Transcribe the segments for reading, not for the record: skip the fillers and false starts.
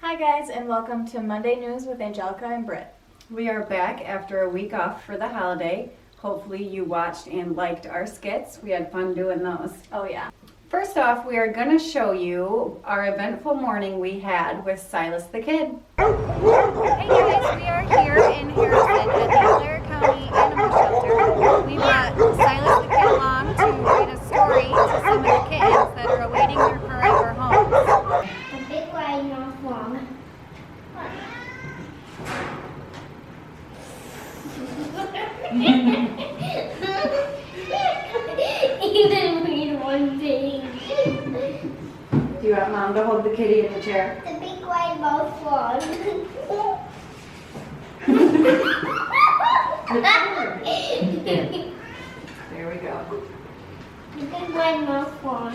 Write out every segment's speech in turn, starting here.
Hi guys, and welcome to Monday News with Angelica and Britt. We are back after a week off for the holiday. Hopefully you watched and liked our skits. We had fun doing those. Oh yeah. First off, we are going to show you our eventful morning we had with Silas the Kid. Hey guys, we are here in Harrison at the Blair County Animal Shelter. We brought Silas the Kid along to read a story to some of the kittens that are awaiting their forever homes. The big white North Long. Even read one thing. Do you want Mom to hold the kitty in the chair? The big white mouth frog. There we go. The big white mouth frog.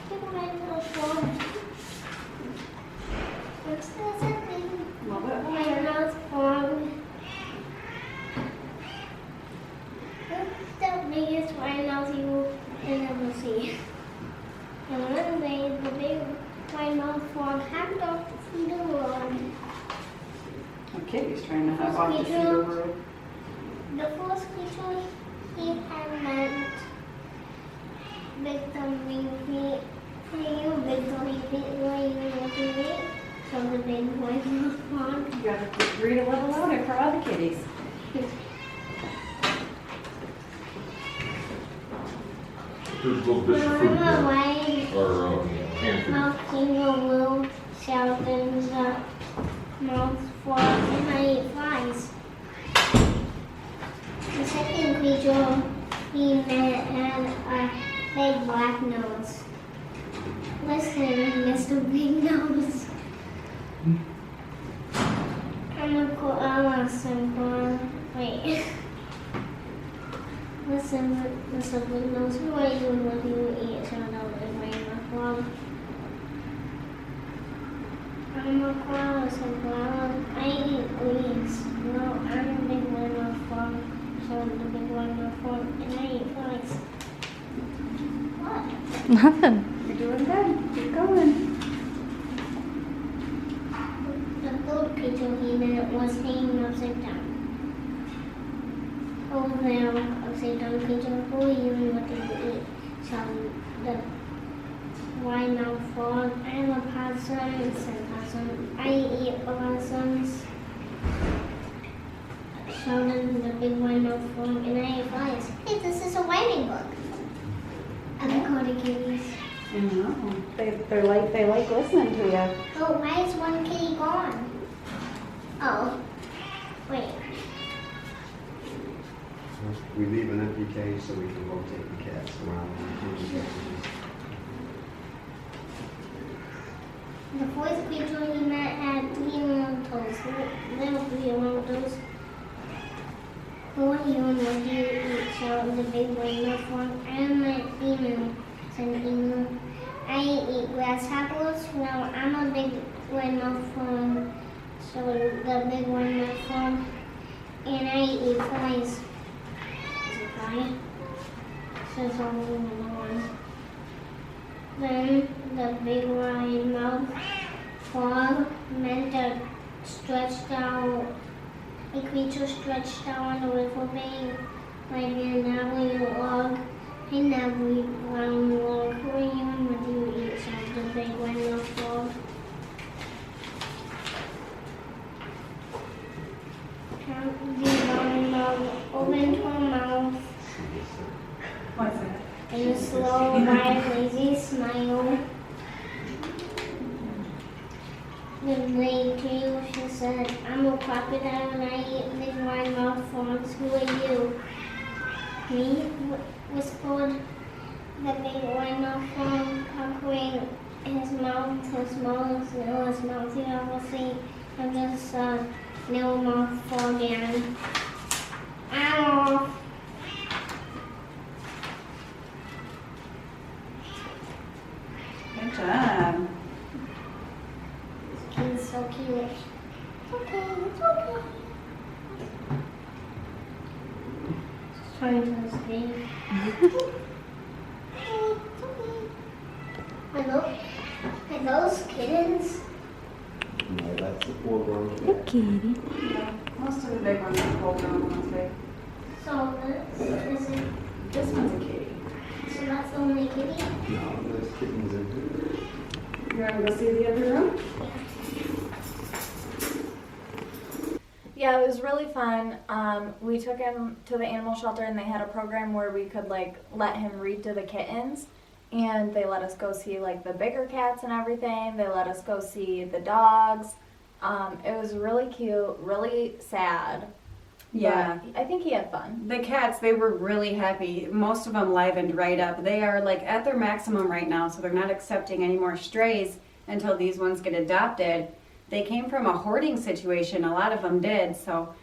Big white mouth frog. What's that thing? Love it. White mouth frog. What's the biggest white mouth you will ever see? And one day, the big white mouth frog hopped off the cedar road. The kitty's trying to hop off the cedar road. The first creature he had met, victory feet, where you looking at, from the big white mouth frog. You gotta read a little louder for all the kitties. Here's a little bit of fruit Remember here, white or hand food. mouth kangaroo Sheldon's mouth frog and I ate flies. The second creature he met had a big black nose. Listen, Mr. Big Nose. I'm a koala symbol. Wait. Listen, Mr. Big Nose, who are you and what do you eat? So no, it's my frog. I'm a koala symbol. I eat leaves. No, I'm a big one frog. So the big one frog, and I eat flies. What? Nothing. You're doing good. Keep going. The third creature he met was hanging upside down. Oh, now, upside down creature, who are you and what do you eat? So the white mouth frog, I'm a possum, said possum. I eat possums. Sheldon, the big white mouth frog, and I eat flies. Hey, this is a writing book. And I call the kitties. I know. They like listening to you. Oh, why is one kitty gone? Oh, wait. We leave an empty cage so we can rotate the cats around. The fourth creature he met had 3 long toes. Little 3 long toes. Who are you and what do you eat? Shouted the big white mouth frog. I am an emu, said the emu. I eat grasshoppers. Well, I'm a big white mouth frog, so the big white mouth frog. And I eat flies. Is it fly? Says only one. Then the big white mouth frog meant a stretched out. A creature stretched out on the river bank like a knabbly log. A knabbly brown log. Who are you and what do you eat? Said the big white mouth frog. The brown log opened her mouth What's that? in a slow, wide, lazy smile. The big tail, she said, I'm a crocodile and I eat big wide mouth frogs. Who are you? Me? Whispered the big wide mouth frog, puckering his mouth, the smallest, littlest mouth you ever see. I'm just a little mouth frog again. Ow! Good job. He's so cute. okay, it's okay. Just trying to escape. Hey, it's okay. Are those kittens? No, that's the full-grown cat. Yeah, most of the big ones are full-grown ones, right? So This one's a kitty. so that's the only kitty? No, there's kittens in here. You want to go see the other room? Yeah, it was really fun. We took him to the animal shelter and they had a program where we could like let him read to the kittens, and they let us go see like the bigger cats and everything. They let us go see the dogs. It was really cute, really sad. Yeah. But I think he had fun. The cats, they were really happy. Most of them livened right up. They are like at their maximum right now, so they're not accepting any more strays until these ones get adopted. They came from a hoarding situation. A lot of them did. So,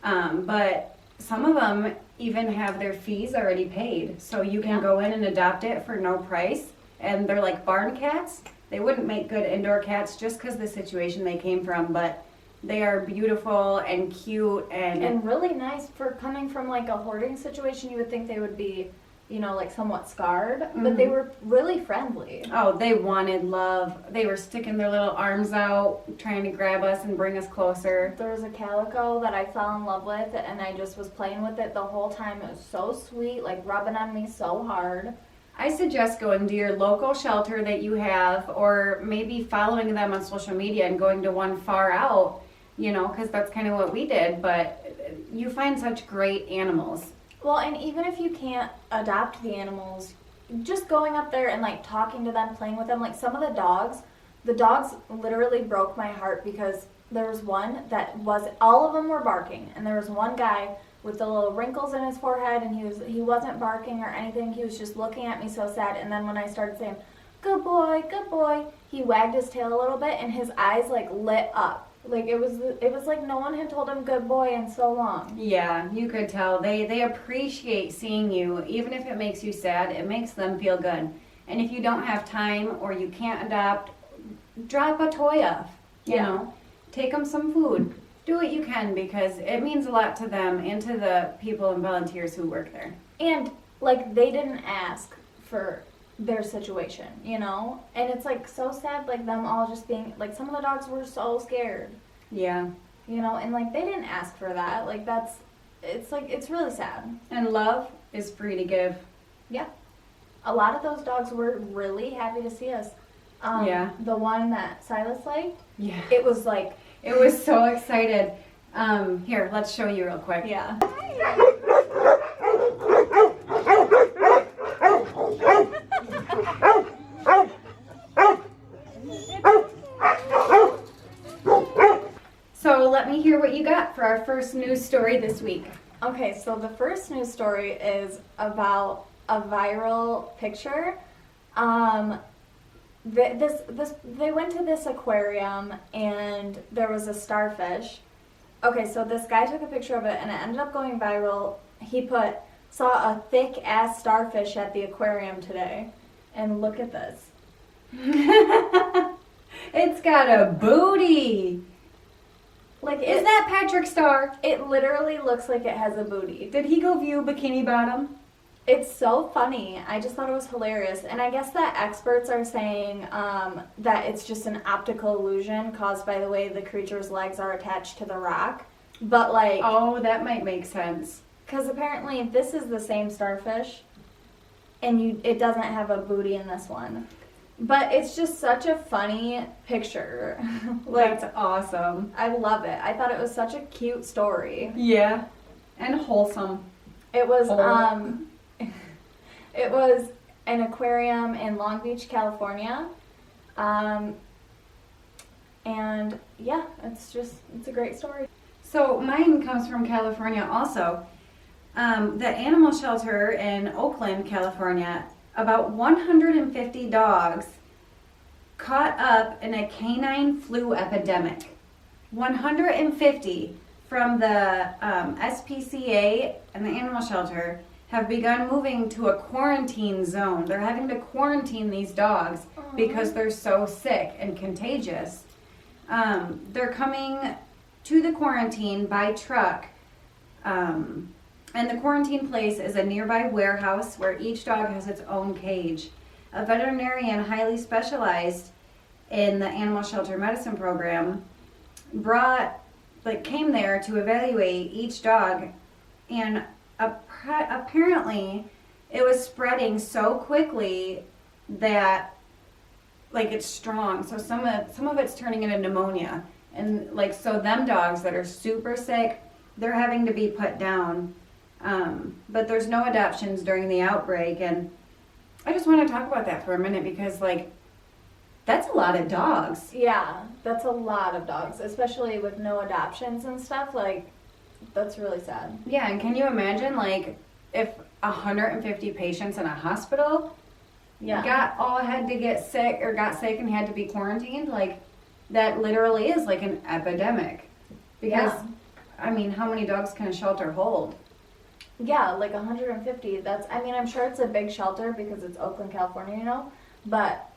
but some of them even have their fees already paid. So you can go in and adopt it for no price. And they're like barn cats. They wouldn't make good indoor cats just because of the situation they came from. But they are beautiful and cute And really nice for coming from like a hoarding situation. You would think they would be, you know, like somewhat scarred, but they were really friendly. oh, they wanted love. They were sticking their little arms out, trying to grab us and bring us closer. There was a calico that I fell in love with, and I just was playing with it the whole time. It was so sweet, like rubbing on me so hard. I suggest going to your local shelter that you have, or maybe following them on social media and going to one far out, you know, because that's kind of what we did. But you find such great animals. Well, and even if you can't adopt the animals, just going up there and like talking to them, playing with them, like some of the dogs literally broke my heart because there was one that was, all of them were barking, and there was one guy with the little wrinkles in his forehead, and he wasn't barking or anything. He was just looking at me so sad. And then when I started saying, good boy, he wagged his tail a little bit, and his eyes like lit up. Like it was like no one had told him good boy in so long. Yeah, you could tell. They appreciate seeing you. Even if it makes you sad, it makes them feel good. And if you don't have time or you can't adopt, drop a toy off. You know, take them some food. Do what you can, because it means a lot to them and to the people and volunteers who work there. And like they didn't ask for their situation, you know? And it's like so sad, like them all just being like, some of the dogs were so scared. Yeah. You know, and like they didn't ask for that. Like it's really sad. And love is free to give. Yeah. A lot of those dogs were really happy to see us. Yeah. The one that Silas liked, Yeah. it was like, It was so excited. Here, let's show you real quick. yeah. So let me hear what you got for our first news story this week. Okay, so the first news story is about a viral picture. They went to this aquarium and there was a starfish. Okay, so this guy took a picture of it and it ended up going viral. He saw a thick ass starfish at the aquarium today. And look at this. It's got a booty. Like Is that Patrick Star? it literally looks like it has a booty. Did he go view Bikini Bottom? It's so funny. I just thought it was hilarious. And I guess that experts are saying that it's just an optical illusion caused by the way the creature's legs are attached to the rock. But like, Oh, that might make sense. because apparently this is the same starfish and it doesn't have a booty in this one. But it's just such a funny picture. Like, That's awesome. I love it. I thought it was such a cute story. Yeah. And wholesome. It was Oh. it was an aquarium in Long Beach, California. And yeah, it's a great story. So mine comes from California also. The animal shelter in Oakland, California, about 150 dogs caught up in a canine flu epidemic. 150 from the SPCA and the animal shelter have begun moving to a quarantine zone. They're having to quarantine these dogs because they're so sick and contagious. They're coming to the quarantine by truck. And the quarantine place is a nearby warehouse where each dog has its own cage. A veterinarian highly specialized in the animal shelter medicine program came there to evaluate each dog, and apparently it was spreading so quickly that it's strong. So some of it's turning into pneumonia, and so them dogs that are super sick, they're having to be put down. But there's no adoptions during the outbreak, and I just want to talk about that for a minute because that's a lot of dogs. Yeah, that's a lot of dogs, especially with no adoptions and stuff. That's really sad. Yeah, and can you imagine if 150 patients in a hospital had to get sick or got sick and had to be quarantined? That literally is an epidemic. Because I mean, how many dogs can a shelter hold? Yeah, 150. I'm sure it's a big shelter because it's Oakland, California, but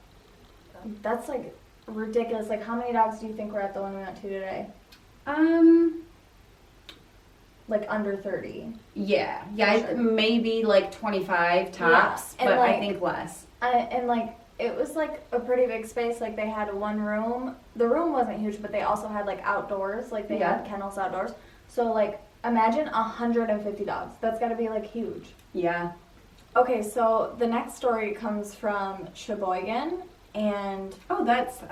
that's ridiculous. How many dogs do you think were at the one we went to today? Under 30. Yeah, Sure. maybe 25 tops, Yeah. but I think less. It was a pretty big space. They had one room. The room wasn't huge, but they also had outdoors. They had kennels outdoors. So imagine 150 dogs. That's got to be huge. Yeah. Okay, so the next story comes from Sheboygan, and that's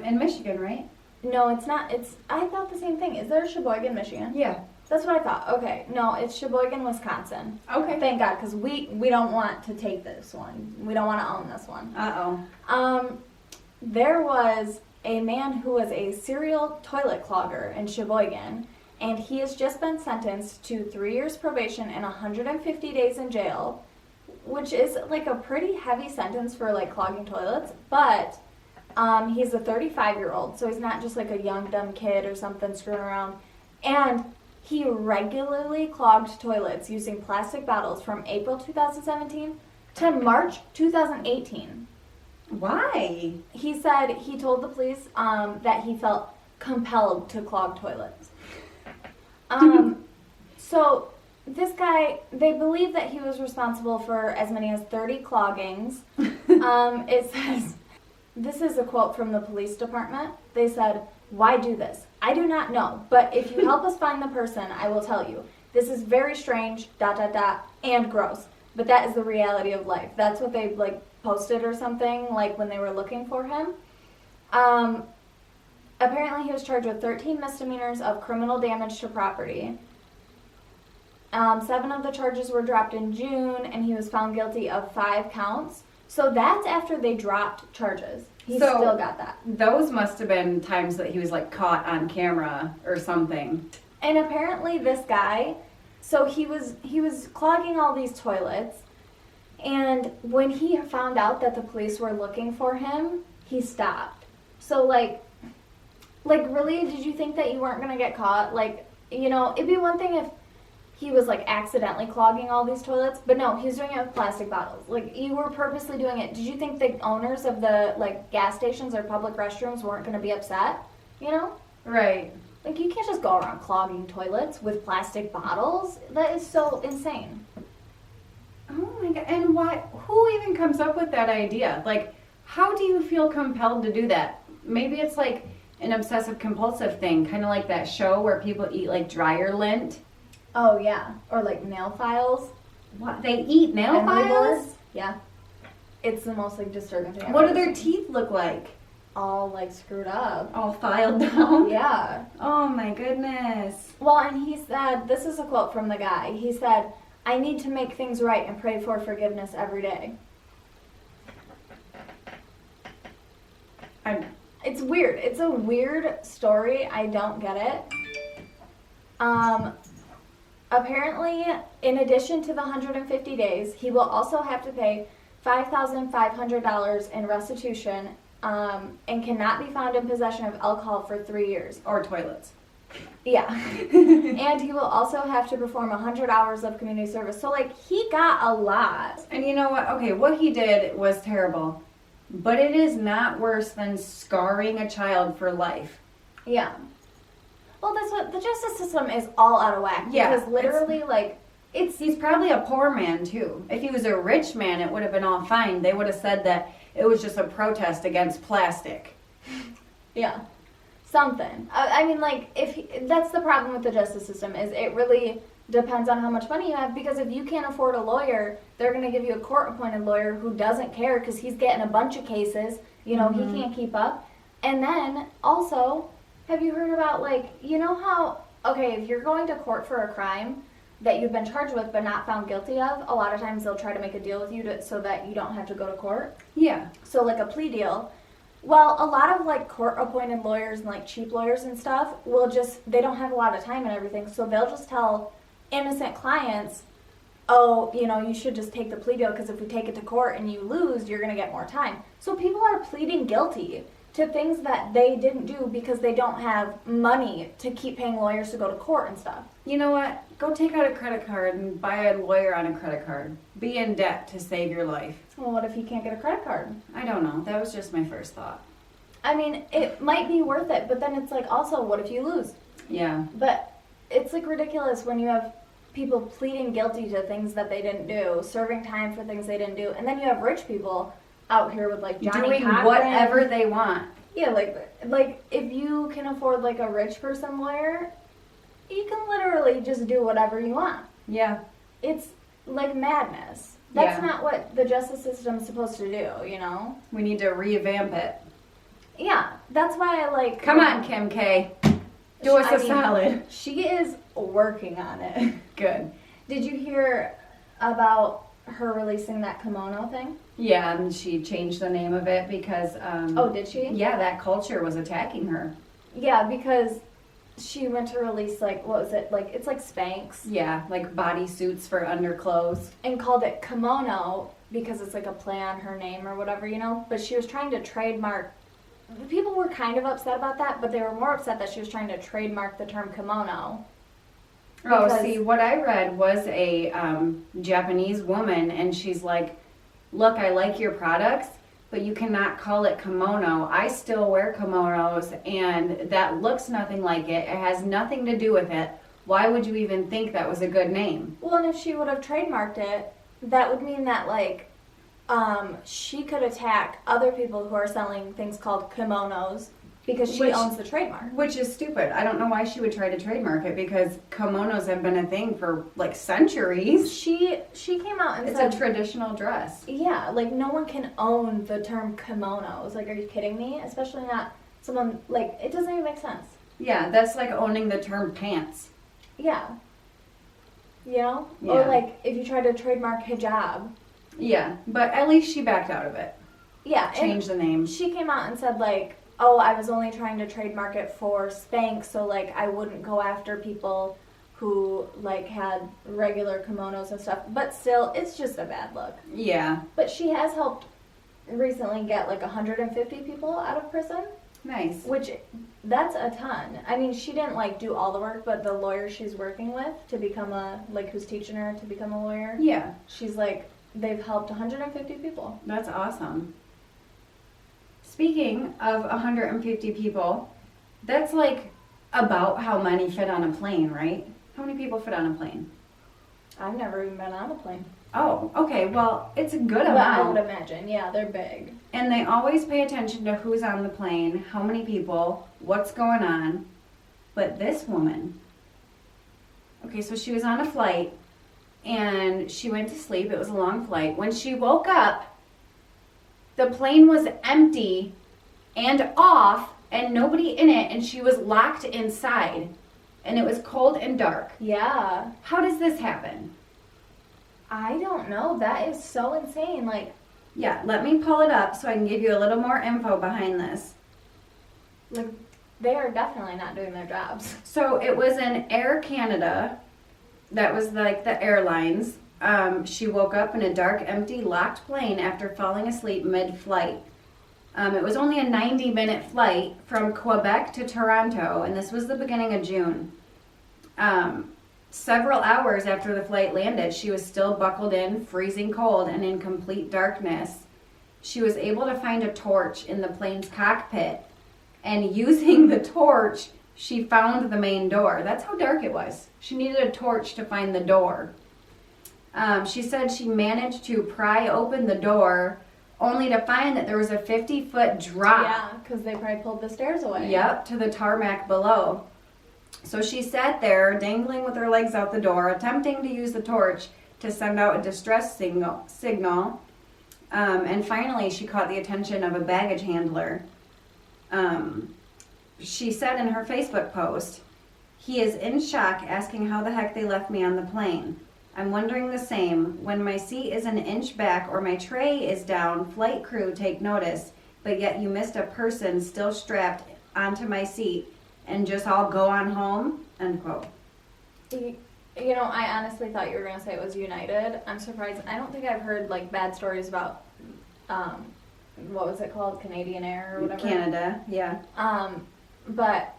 in Michigan, right? no, it's not. I thought the same thing. Is there a Sheboygan, Michigan? Yeah. That's what I thought. Okay, no, it's Sheboygan, Wisconsin. Okay. Thank God, because we don't want to take this one. We don't want to own this one. There was a man who was a serial toilet clogger in Sheboygan, and he has just been sentenced to 3 years probation and 150 days in jail, which is a pretty heavy sentence for clogging toilets. But he's a 35-year-old, so he's not just a young dumb kid or something screwing around. And he regularly clogged toilets using plastic bottles from April 2017 to March 2018. Why? He said he told the police that he felt compelled to clog toilets. So this guy, they believe that he was responsible for as many as 30 cloggings. It says, this is a quote from the police department. They said, "Why do this? I do not know, but if you help us find the person, I will tell you. This is very strange, ... and gross. But that is the reality of life." That's what they posted or something when they were looking for him. Apparently he was charged with 13 misdemeanors of criminal damage to property. 7 of the charges were dropped in June, and he was found guilty of 5 counts. So that's after they dropped charges. He still got that. Those must have been times that he was caught on camera or something. And apparently this guy, so he was clogging all these toilets, and when he found out that the police were looking for him, he stopped. So really, did you think that you weren't gonna get caught? It'd be one thing if he was accidentally clogging all these toilets, but no, he was doing it with plastic bottles. You were purposely doing it. Did you think the owners of the gas stations or public restrooms weren't going to be upset? Right. You can't just go around clogging toilets with plastic bottles. That is so insane. Oh my God. And why? Who even comes up with that idea? How do you feel compelled to do that? Maybe it's an obsessive compulsive thing, kind of like that show where people eat dryer lint. Oh yeah, or nail files. What? They eat nail files? Yeah. It's the most disturbing thing. What do their teeth look like? All screwed up. All filed down? Yeah. Oh my goodness. Well, and he said, this is a quote from the guy. He said, "I need to make things right and pray for forgiveness every day." It's weird. It's a weird story. I don't get it. Apparently, in addition to the 150 days, he will also have to pay $5,500 in restitution and cannot be found in possession of alcohol for 3 years. Or toilets. Yeah. And he will also have to perform 100 hours of community service. So, he got a lot. And you know what? Okay, what he did was terrible. But it is not worse than scarring a child for life. Yeah. Well, the justice system is all out of whack. Yeah, Because literally, like, He's probably a poor man too. If he was a rich man, it would have been all fine. They would have said that it was just a protest against plastic. yeah, something. I mean, like, that's the problem with the justice system is it really depends on how much money you have. Because if you can't afford a lawyer, they're going to give you a court-appointed lawyer who doesn't care because he's getting a bunch of cases. You know, he can't keep up. And then also, have you heard about, like, you know how, okay, if you're going to court for a crime that you've been charged with but not found guilty of, a lot of times they'll try to make a deal with you so that you don't have to go to court. Yeah. So like a plea deal. Well, a lot of like court-appointed lawyers and like cheap lawyers and stuff they don't have a lot of time and everything, so they'll just tell innocent clients, oh, you know, you should just take the plea deal because if we take it to court and you lose, you're going to get more time. So people are pleading guilty to things that they didn't do because they don't have money to keep paying lawyers to go to court and stuff. You know what? Go take out a credit card and buy a lawyer on a credit card. Be in debt to save your life. Well, what if you can't get a credit card? I don't know. That was just my first thought. I mean, it might be worth it, but then it's like also, what if you lose? Yeah. But it's like ridiculous when you have people pleading guilty to things that they didn't do, serving time for things they didn't do, and then you have rich people out here with like Johnny Doing Cochran. whatever they want. Yeah, like if you can afford like a rich person lawyer, you can literally just do whatever you want. Yeah. It's like madness. That's Yeah. not what the justice system is supposed to do, you know? We need to revamp it. Yeah, that's why I like. Come on, Kim K. Do us a solid. She is working on it. Good. Did you hear about her releasing that kimono thing? Yeah, and she changed the name of it because Oh, did she? yeah, that culture was attacking her. Yeah, because she went to release like, what was it? Like, it's like Spanx. Yeah, like bodysuits for underclothes. And called it kimono because it's like a play on her name or whatever, you know? But she was trying to trademark. People were kind of upset about that, but they were more upset that she was trying to trademark the term kimono. Oh, Because- see, what I read was a Japanese woman, and she's like, look, I like your products, but you cannot call it kimono. I still wear kimonos, and that looks nothing like it. It has nothing to do with it. Why would you even think that was a good name? Well, and if she would have trademarked it, that would mean that, like, she could attack other people who are selling things called kimonos because she owns the trademark. Which is stupid. I don't know why she would try to trademark it because kimonos have been a thing for like centuries. She came out and It's said, a traditional dress. yeah, like no one can own the term kimonos. Like, are you kidding me? Especially not someone, like, it doesn't even make sense. Yeah, that's like owning the term pants. Yeah. You know? Yeah. Or like if you try to trademark hijab. Yeah, but at least she backed out of it. Yeah. Changed the name. She came out and said like, oh, I was only trying to trademark it for Spanx, so like I wouldn't go after people who like had regular kimonos and stuff. But still, it's just a bad look. Yeah, But she has helped recently get like 150 people out of prison, nice. which that's a ton. I mean, she didn't like do all the work, but the lawyer she's working with to become who's teaching her to become a lawyer, Yeah, she's like, they've helped 150 people. that's awesome. Speaking of 150 people, that's like about how many fit on a plane, right? How many people fit on a plane? I've never even been on a plane. Oh, okay, well, it's a good But I would amount. imagine, yeah, they're big. And they always pay attention to who's on the plane, how many people, what's going on. But this woman, okay, so she was on a flight and she went to sleep. It was a long flight. When she woke up, the plane was empty and off and nobody in it, and she was locked inside. And it was cold and dark. Yeah. How does this happen? I don't know. That is so insane. Like, Yeah, let me pull it up so I can give you a little more info behind this. they are definitely not doing their jobs. So it was an Air Canada, that was like the airlines. She woke up in a dark, empty, locked plane after falling asleep mid-flight. It was only a 90-minute flight from Quebec to Toronto, and this was the beginning of June. Several hours after the flight landed, she was still buckled in, freezing cold, and in complete darkness. She was able to find a torch in the plane's cockpit, and using the torch, she found the main door. That's how dark it was. She needed a torch to find the door. She said she managed to pry open the door only to find that there was a 50-foot drop. Yeah, because they probably pulled the stairs away. Yep, to the tarmac below. So she sat there, dangling with her legs out the door, attempting to use the torch to send out a distress signal. And finally, she caught the attention of a baggage handler. She said in her Facebook post, "He is in shock, asking how the heck they left me on the plane. I'm wondering the same. When my seat is an inch back or my tray is down, flight crew take notice, but yet you missed a person still strapped onto my seat and just all go on home," end quote. You know, I honestly thought you were going to say it was United. I'm surprised. I don't think I've heard, like, bad stories about, what was it called? Canadian Air or whatever? Canada, yeah. But,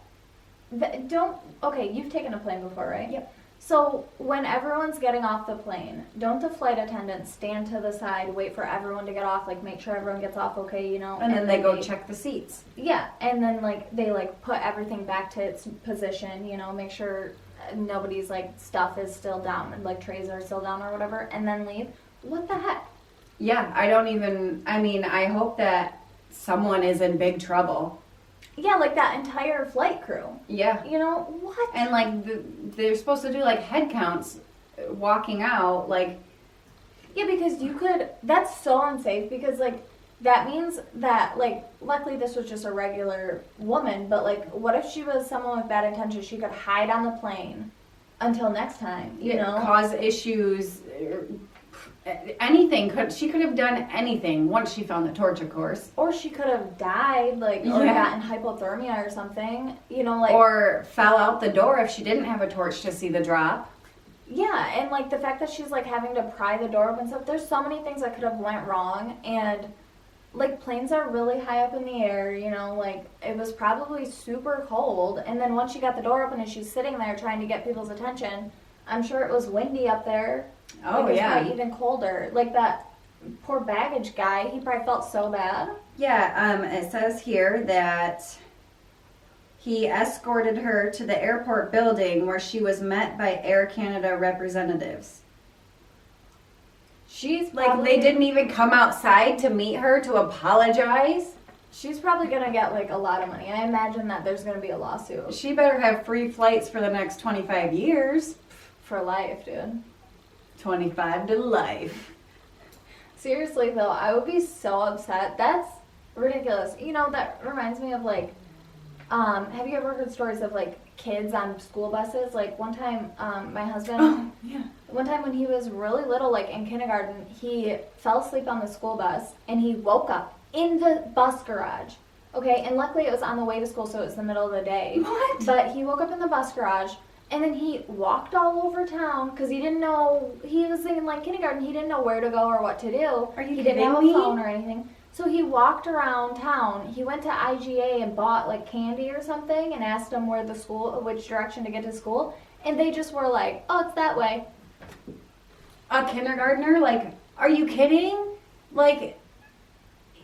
okay, you've taken a plane before, right? Yep. So, when everyone's getting off the plane, don't the flight attendants stand to the side, wait for everyone to get off, like, make sure everyone gets off okay, you know? And then they go check the seats. Yeah, and then, like, they, like, put everything back to its position, you know, make sure nobody's, like, stuff is still down, and, like, trays are still down or whatever, and then leave. What the heck? Yeah, I hope that someone is in big trouble. Yeah, like that entire flight crew. Yeah. You know, what? And, like, they're supposed to do, like, head counts walking out, like... Yeah, because that's so unsafe, because, like, that means that, like, luckily this was just a regular woman, but, like, what if she was someone with bad intentions? She could hide on the plane until next time, you know? Cause issues, anything. She could have done anything once she found the torch, of course. Or she could have died, like, or gotten hypothermia or something, you know, like... Or fell out the door if she didn't have a torch to see the drop. Yeah, and, like, the fact that she's, like, having to pry the door open and stuff, there's so many things that could have went wrong, and... Like, planes are really high up in the air, you know, like, it was probably super cold, and then once she got the door open and she's sitting there trying to get people's attention, I'm sure it was windy up there. Oh, like, yeah. It was probably even colder. Like, that poor baggage guy, he probably felt so bad. Yeah, it says here that he escorted her to the airport building where she was met by Air Canada representatives. She's Like, probably, they didn't even come outside to meet her to apologize. She's probably gonna get, like, a lot of money. I imagine that there's gonna be a lawsuit. She better have free flights for the next 25 years. For life, dude. 25 to life. Seriously, though, I would be so upset. That's ridiculous. You know, that reminds me of, like, have you ever heard stories of, like, kids on school buses? Like, one time, my husband, Yeah. one time when he was really little, like, in kindergarten, he fell asleep on the school bus, and he woke up in the bus garage. Okay, and luckily it was on the way to school, so it was the middle of the day. What? But he woke up in the bus garage, and then he walked all over town, because he didn't know, he was in, like, kindergarten, he didn't know where to go or what to do. Are you He didn't have a kidding me? phone or anything. So he walked around town. He went to IGA and bought, like, candy or something and asked them where the school, which direction to get to school. And they just were like, oh, it's that way. A kindergartner? Like, are you kidding? Like,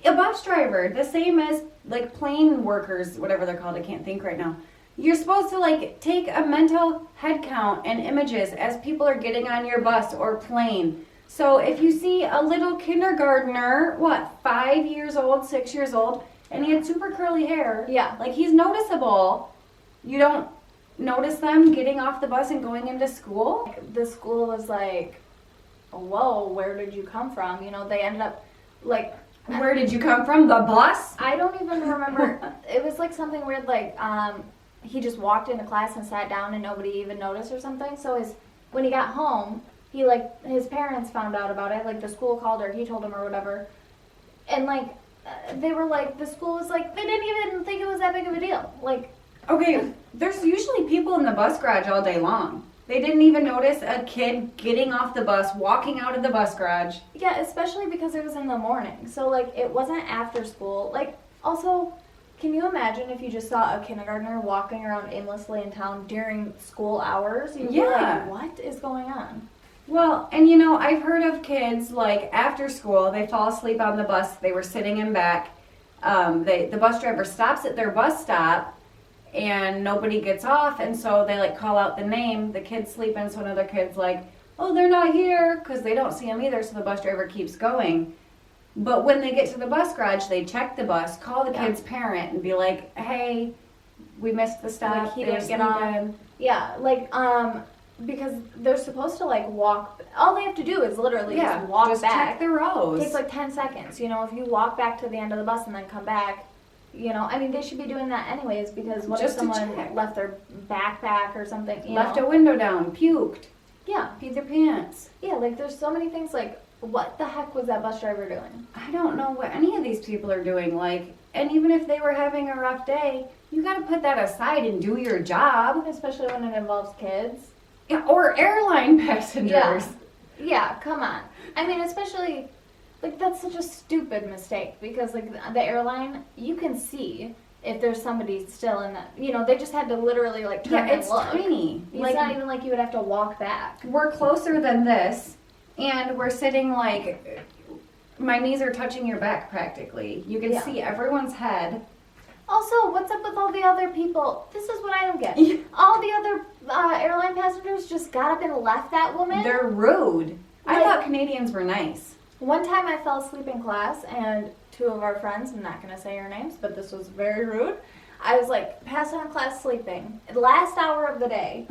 a bus driver, the same as, like, plane workers, whatever they're called, I can't think right now. You're supposed to, like, take a mental head count and images as people are getting on your bus or plane. So if you see a little kindergartner, 5 years old, 6 years old, and he had super curly hair, Yeah. like, he's noticeable. You don't notice them getting off the bus and going into school? The school was like, whoa, where did you come from? You know, they ended up, like, Where did you come from? The bus? I don't even remember. It was like something weird, like, he just walked into class and sat down and nobody even noticed or something. So when he got home, his parents found out about it, like, the school called her, he told them or whatever. And, like, they were like, the school was like, they didn't even think it was that big of a deal. Like, Okay, there's usually people in the bus garage all day long. They didn't even notice a kid getting off the bus, walking out of the bus garage. yeah, especially because it was in the morning. So, like, it wasn't after school. Like, also, can you imagine if you just saw a kindergartner walking around aimlessly in town during school hours? You'd be Yeah. like, what is going on? Well, and you know, I've heard of kids, like, after school, they fall asleep on the bus, they were sitting in back, the bus driver stops at their bus stop, and nobody gets off, and so they like call out the name, the kid's sleeping, so another kid's like, oh, they're not here, because they don't see them either, so the bus driver keeps going. But when they get to the bus garage, they check the bus, call the kid's parent, and be like, hey, we missed the stop, Like, he they're didn't get on. sleeping. Yeah, like, because they're supposed to, like, walk. All they have to do is literally just walk just back. check the rows. It takes, like, 10 seconds. You know, if you walk back to the end of the bus and then come back, you know, I mean, they should be doing that anyways, because what Just if to someone check. left their backpack or something, you Left know? a window down, puked, Yeah, peed their pants. yeah, like, there's so many things, like, what the heck was that bus driver doing? I don't know what any of these people are doing. Like, and even if they were having a rough day, you got to put that aside and do your job. Especially when it involves kids. Yeah, or airline passengers. Yeah, come on. I mean, especially, like, that's such a stupid mistake because, like, the airline, you can see if there's somebody still in that. You know, they just had to literally, like, turn Yeah, and it's look. tiny. It's Like, not even like you would have to walk back. we're closer than this, and we're sitting like, my knees are touching your back practically. You can Yeah. see everyone's head. Also, what's up with all the other people? This is what I don't get. All the other airline passengers just got up and left that woman. They're rude. I Like- thought Canadians were nice. One time I fell asleep in class and two of our friends, I'm not going to say your names, but this was very rude. I was like passed out in class sleeping, last hour of the day.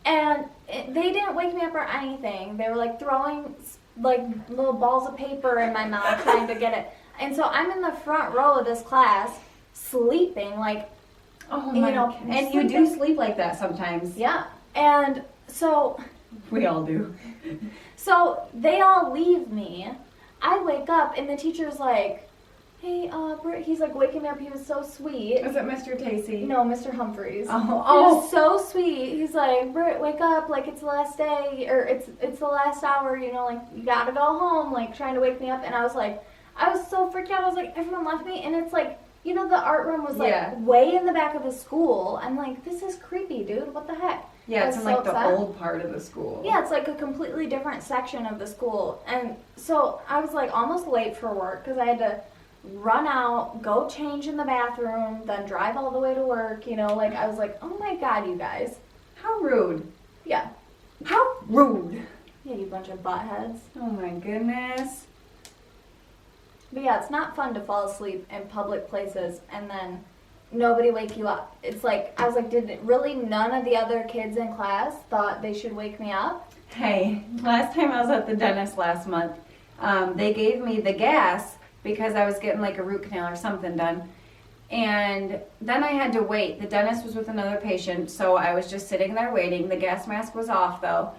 And they didn't wake me up or anything. They were like throwing like little balls of paper in my mouth trying to get it. And so I'm in the front row of this class sleeping like, Oh You my know, God. And you do sleep like that sometimes. yeah. And so We all do. they all leave me. I wake up and the teacher's like, hey, Britt, he's like waking me up. He was so sweet. Is it Mr. Tacey? No, Mr. Humphreys. Oh, He oh. was so sweet. He's like, Britt, wake up, like it's the last day, or it's the last hour, you know, like you gotta go home, like trying to wake me up. And I was so freaked out. I was like, everyone left me, and it's like, you know, the art room was like Yeah. way in the back of the school. I'm like, this is creepy, dude. What the heck? Yeah, I it's was in so like the upset. old part of the school. Yeah, it's like a completely different section of the school. And so I was like almost late for work because I had to run out, go change in the bathroom, then drive all the way to work. You know, like I was like, oh my God, you guys. How rude. Yeah. How rude. Yeah, you bunch of buttheads. Oh my goodness. But yeah, it's not fun to fall asleep in public places and then nobody wake you up. It's like, I was like, did really none of the other kids in class thought they should wake me up? Hey, last time I was at the dentist last month, they gave me the gas because I was getting like a root canal or something done. And then I had to wait. The dentist was with another patient, so I was just sitting there waiting. The gas mask was off though.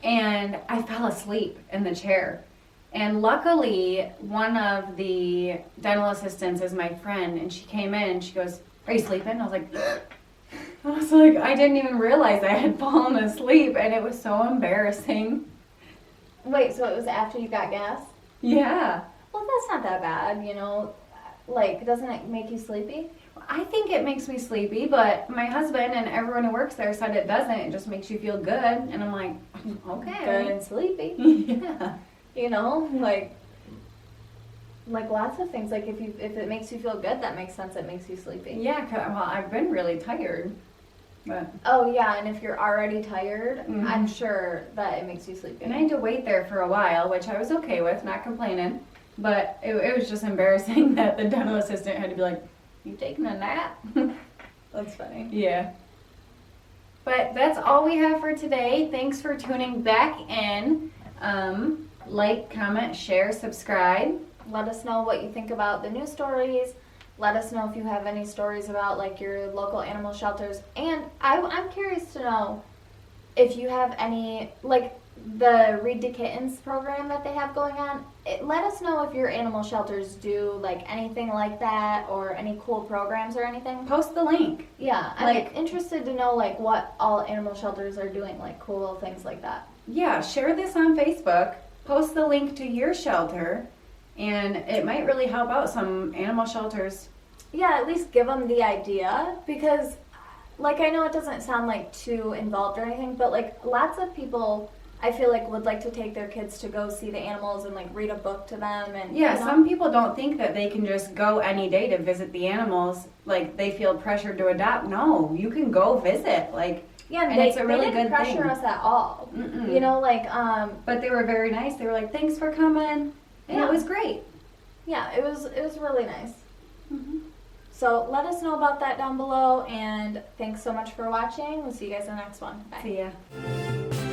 And I fell asleep in the chair. And luckily, one of the dental assistants is my friend, and she came in and she goes, "Are you sleeping?" I was like, I didn't even realize I had fallen asleep, and it was so embarrassing. Wait, so it was after you got gas? Yeah. Well, that's not that bad, you know. Like, doesn't it make you sleepy? I think it makes me sleepy, but my husband and everyone who works there said it doesn't. It just makes you feel good. And I'm like, okay. Good and sleepy. Yeah. You know, like lots of things. Like if it makes you feel good, that makes sense. It makes you sleepy. Yeah, well, I've been really tired. But, Oh yeah, and if you're already tired, Mhm. I'm sure that it makes you sleepy. and I had to wait there for a while, which I was okay with, not complaining. But it was just embarrassing that the dental assistant had to be like, "You taking a nap?" That's funny. Yeah. But that's all we have for today. Thanks for tuning back in. Like, comment, share, subscribe. Let us know what you think about the news stories. Let us know if you have any stories about like your local animal shelters. And I'm curious to know if you have any, like the Read to Kittens program that they have going on. Let us know if your animal shelters do like anything like that or any cool programs or anything. Post the link. Yeah, I'm Like- interested to know like what all animal shelters are doing, like cool things like that. Yeah, share this on Facebook. Post the link to your shelter, and it might really help out some animal shelters. Yeah, at least give them the idea because, like, I know it doesn't sound like too involved or anything, but like lots of people I feel like would like to take their kids to go see the animals and like read a book to them and Yeah, you know? some people don't think that they can just go any day to visit the animals. Like they feel pressured to adopt. No, you can go visit. Like, Yeah, and and it's a really they didn't good pressure thing. us at all. Mm-mm. You know, like But they were very nice. They were like, "Thanks for coming," and Yeah. it was great. yeah, it was really nice. Mhm. So let us know about that down below, and thanks so much for watching. We'll see you guys in the next one. Bye. See ya.